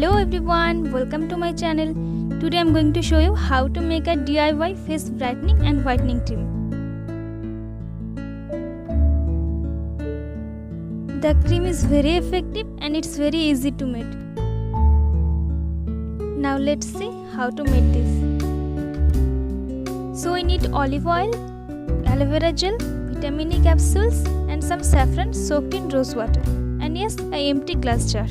Hello everyone, welcome to my channel. Today I'm going to show you how to make a DIY face brightening and whitening cream. The cream is very effective and it's very easy to make. Now let's see how to make this. So we need olive oil, aloe vera gel, vitamin E capsules and some saffron soaked in rose water. And yes, an empty glass jar.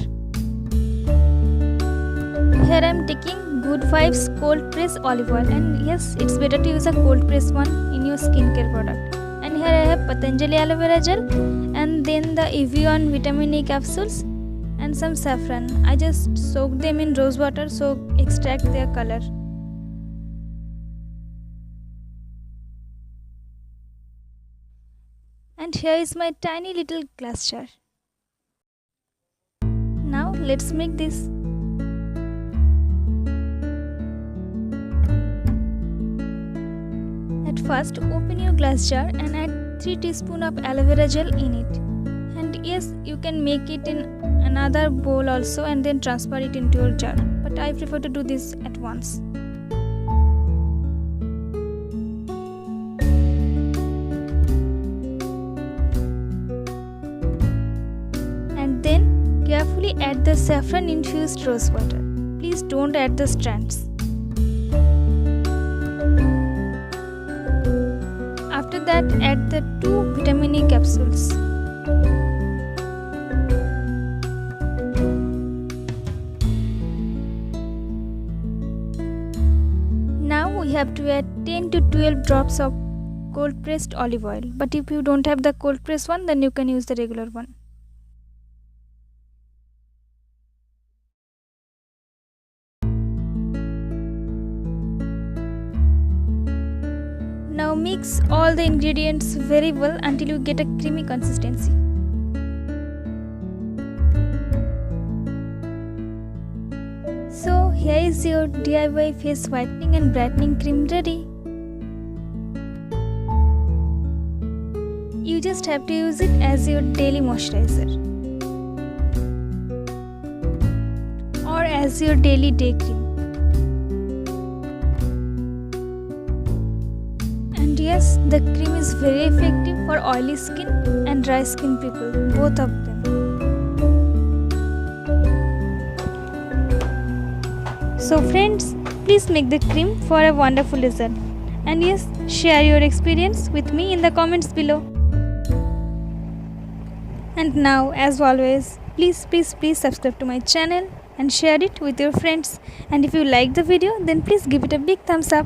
Here I am taking Good Vibes cold press olive oil, and yes, it's better to use a cold press one in your skincare product. And here I have Patanjali aloe vera gel and then the Evian vitamin E capsules and some saffron. I just soaked them in rose water so extract their color. And here is my tiny little glass jar. Now let's make this. At first, open your glass jar and add 3 teaspoons of aloe vera gel in it. And yes, you can make it in another bowl also and then transfer it into your jar. But I prefer to do this at once. And then carefully add the saffron infused rose water. Please don't add the strands. After that, add the 2 vitamin E capsules. Now we have to add 10 to 12 drops of cold pressed olive oil. But if you don't have the cold pressed one, then you can use the regular one. Now mix all the ingredients very well until you get a creamy consistency. So here is your DIY face whitening and brightening cream ready. You just have to use it as your daily moisturizer or as your daily day cream. And yes, the cream is very effective for oily skin and dry skin people, both of them. So friends, please make the cream for a wonderful result. And yes, share your experience with me in the comments below. And now, as always, please subscribe to my channel and share it with your friends. And if you like the video, then please give it a big thumbs up.